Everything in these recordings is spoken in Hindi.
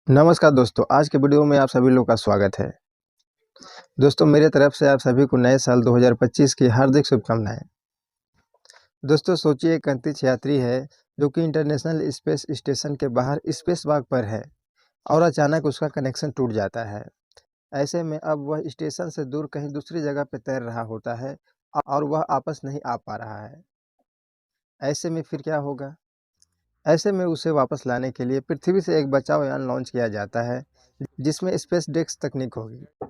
नमस्कार दोस्तों, आज के वीडियो में आप सभी लोग का स्वागत है। दोस्तों मेरे तरफ से आप सभी को नए साल 2025 की हार्दिक शुभकामनाएं। दोस्तों सोचिए एक अंतरिक्ष यात्री है जो कि इंटरनेशनल स्पेस स्टेशन के बाहर स्पेस वॉक पर है और अचानक उसका कनेक्शन टूट जाता है। ऐसे में अब वह स्टेशन से दूर कहीं दूसरी जगह पर तैर रहा होता है और वह वापस नहीं आ पा रहा है। ऐसे में फिर क्या होगा? ऐसे में उसे वापस लाने के लिए पृथ्वी से एक बचाव यान लॉन्च किया जाता है जिसमें स्पेस डेस्क तकनीक होगी।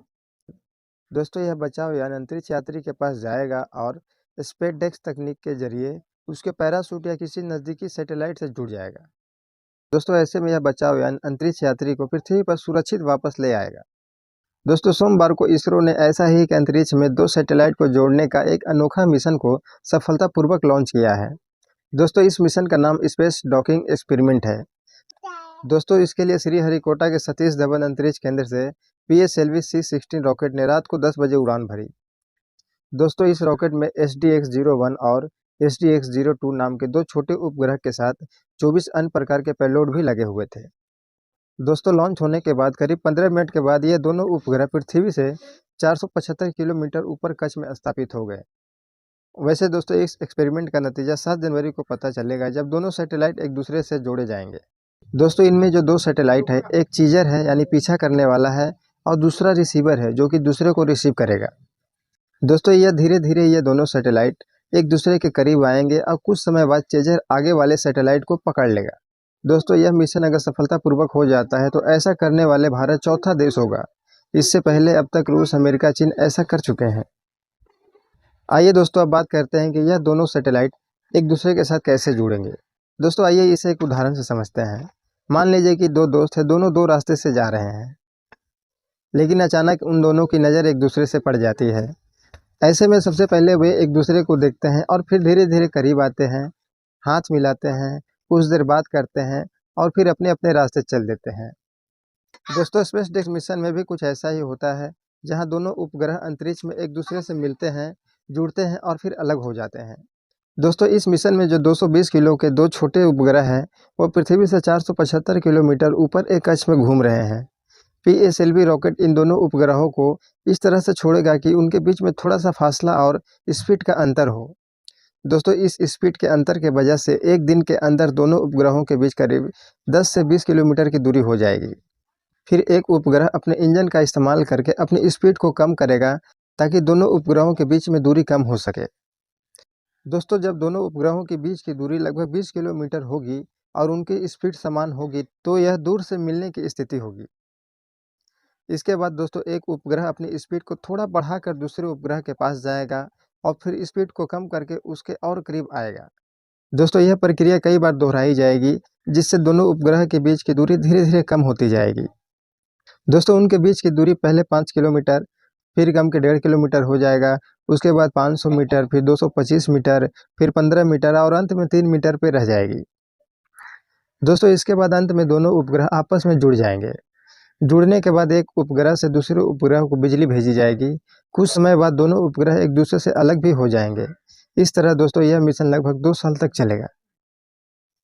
दोस्तों यह बचाव यान अंतरिक्ष यात्री के पास जाएगा और स्पेसडेक्स तकनीक के जरिए उसके पैराशूट या किसी नज़दीकी सैटेलाइट से जुड़ जाएगा। दोस्तों ऐसे में यह बचाव यान अंतरिक्ष यात्री को पृथ्वी पर सुरक्षित वापस ले आएगा। दोस्तों सोमवार को इसरो ने ऐसा ही एक अंतरिक्ष में दो सैटेलाइट को जोड़ने का एक अनोखा मिशन को सफलतापूर्वक लॉन्च किया है। दोस्तों इस मिशन का नाम स्पेस डॉकिंग एक्सपेरिमेंट है। दोस्तों इसके लिए श्रीहरिकोटा के सतीश धवन अंतरिक्ष केंद्र से PSLV C-16 रॉकेट ने रात को 10 बजे उड़ान भरी। दोस्तों इस रॉकेट में SDX-01 और SDX-02 नाम के दो छोटे उपग्रह के साथ 24 अन्य प्रकार के पेलोड भी लगे हुए थे। दोस्तों लॉन्च होने के बाद करीब 15 मिनट के बाद ये दोनों उपग्रह पृथ्वी से 475 किलोमीटर ऊपर कक्ष में स्थापित हो गए। वैसे दोस्तों इस एक्सपेरिमेंट का नतीजा 7 जनवरी को पता चलेगा जब दोनों सैटेलाइट एक दूसरे से जोड़े जाएंगे। दोस्तों इनमें जो दो सैटेलाइट है, एक चीजर है यानी पीछा करने वाला है और दूसरा रिसीवर है जो कि दूसरे को रिसीव करेगा। दोस्तों यह धीरे धीरे ये दोनों सैटेलाइट एक दूसरे के करीब आएंगे और कुछ समय बाद चेजर आगे वाले सैटेलाइट को पकड़ लेगा। दोस्तों यह मिशन अगर सफलतापूर्वक हो जाता है तो ऐसा करने वाले भारत चौथा देश होगा। इससे पहले अब तक रूस, अमेरिका, चीन ऐसा कर चुके हैं। आइए दोस्तों अब बात करते हैं कि यह दोनों सैटेलाइट एक दूसरे के साथ कैसे जुड़ेंगे। दोस्तों आइए इसे एक उदाहरण से समझते हैं। मान लीजिए कि दो दोस्त हैं, दोनों दो रास्ते से जा रहे हैं, लेकिन अचानक उन दोनों की नज़र एक दूसरे से पड़ जाती है। ऐसे में सबसे पहले वे एक दूसरे को देखते हैं और फिर धीरे धीरे करीब आते हैं, हाथ मिलाते हैं, कुछ देर बात करते हैं और फिर अपने अपने रास्ते चल देते हैं। दोस्तों स्पेस डेस्क मिशन में भी कुछ ऐसा ही होता है, जहां दोनों उपग्रह अंतरिक्ष में एक दूसरे से मिलते हैं, जुड़ते हैं और फिर अलग हो जाते हैं। दोस्तों इस मिशन में जो 220 किलो के दो छोटे उपग्रह हैं, वो पृथ्वी से 475 किलोमीटर ऊपर एक कक्ष में घूम रहे हैं। PSLV रॉकेट इन दोनों उपग्रहों को इस तरह से छोड़ेगा कि उनके बीच में थोड़ा सा फासला और स्पीड का अंतर हो। दोस्तों इस स्पीड के अंतर के वजह से एक दिन के अंदर दोनों उपग्रहों के बीच करीब 10 से 20 किलोमीटर की दूरी हो जाएगी। फिर एक उपग्रह अपने इंजन का इस्तेमाल करके अपनी स्पीड को कम करेगा ताकि दोनों उपग्रहों के बीच में दूरी कम हो सके। दोस्तों जब दोनों उपग्रहों के बीच की दूरी लगभग 20 किलोमीटर होगी और उनकी स्पीड समान होगी तो यह दूर से मिलने की स्थिति होगी। इसके बाद दोस्तों एक उपग्रह अपनी स्पीड को थोड़ा बढ़ाकर दूसरे उपग्रह के पास जाएगा और फिर स्पीड को कम करके उसके और करीब आएगा। दोस्तों यह प्रक्रिया कई बार दोहराई जाएगी जिससे दोनों उपग्रह के बीच की दूरी धीरे धीरे कम होती जाएगी। दोस्तों उनके बीच की दूरी पहले 5 किलोमीटर, फिर कम के 1.5 किलोमीटर हो जाएगा, उसके बाद 500 मीटर, फिर 225 मीटर, फिर 15 मीटर और अंत में 3 मीटर पे रह जाएगी। दोस्तों इसके बाद अंत में दोनों उपग्रह आपस में जुड़ जाएंगे। जुड़ने के बाद एक उपग्रह से दूसरे उपग्रह को बिजली भेजी जाएगी। कुछ समय बाद दोनों उपग्रह एक दूसरे से अलग भी हो जाएंगे। इस तरह दोस्तों यह मिशन लगभग 2 साल तक चलेगा।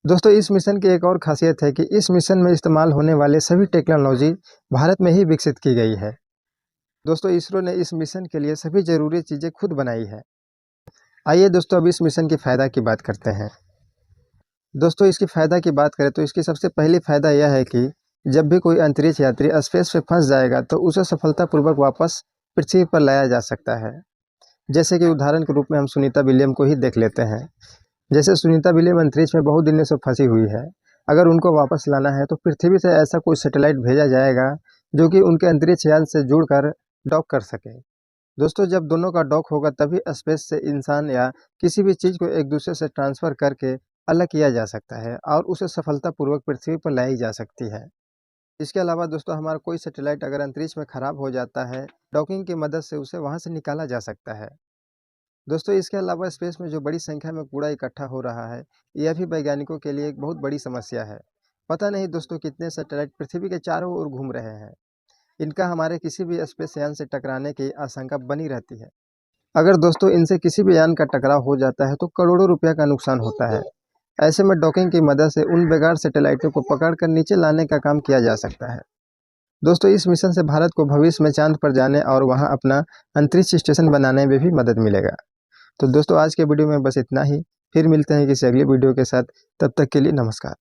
दोस्तों इस मिशन की एक और खासियत है कि इस मिशन में इस्तेमाल होने वाले सभी टेक्नोलॉजी भारत में ही विकसित की गई है। दोस्तों इसरो ने इस मिशन के लिए सभी जरूरी चीज़ें खुद बनाई है। आइए दोस्तों अब इस मिशन की फ़ायदा की बात करते हैं। दोस्तों इसकी फ़ायदा की बात करें तो इसकी सबसे पहली फ़ायदा यह है कि जब भी कोई अंतरिक्ष यात्री स्पेस में फंस जाएगा तो उसे सफलतापूर्वक वापस पृथ्वी पर लाया जा सकता है। जैसे कि उदाहरण के रूप में हम सुनीता विलियम को ही देख लेते हैं। जैसे सुनीता विलियम अंतरिक्ष में बहुत दिनों से फंसी हुई है। अगर उनको वापस लाना है तो पृथ्वी से ऐसा कोई सैटेलाइट भेजा जाएगा जो कि उनके अंतरिक्ष यान से जुड़कर डॉक कर सके। दोस्तों जब दोनों का डॉक होगा तभी स्पेस से इंसान या किसी भी चीज़ को एक दूसरे से ट्रांसफ़र करके अलग किया जा सकता है और उसे सफलतापूर्वक पृथ्वी पर लाई जा सकती है। इसके अलावा दोस्तों हमारा कोई सैटेलाइट अगर अंतरिक्ष में ख़राब हो जाता है, डॉकिंग की मदद से उसे वहाँ से निकाला जा सकता है। दोस्तों इसके अलावा स्पेस में जो बड़ी संख्या में कूड़ा इकट्ठा हो रहा है, यह भी वैज्ञानिकों के लिए एक बहुत बड़ी समस्या है। पता नहीं दोस्तों कितने सैटेलाइट पृथ्वी के चारों ओर घूम रहे हैं। इनका हमारे किसी भी स्पेस यान से टकराने की आशंका बनी रहती है। अगर दोस्तों इनसे किसी भी यान का टकराव हो जाता है तो करोड़ों रुपये का नुकसान होता है। ऐसे में डॉकिंग की मदद से उन बेकार सैटेलाइटों को पकड़कर नीचे लाने का काम किया जा सकता है। दोस्तों, इस मिशन से भारत को भविष्य में चांद पर जाने और वहां अपना अंतरिक्ष स्टेशन बनाने में भी मदद मिलेगा। तो दोस्तों, आज के वीडियो में बस इतना ही। फिर मिलते हैं किसी अगली वीडियो के साथ। तब तक के लिए नमस्कार।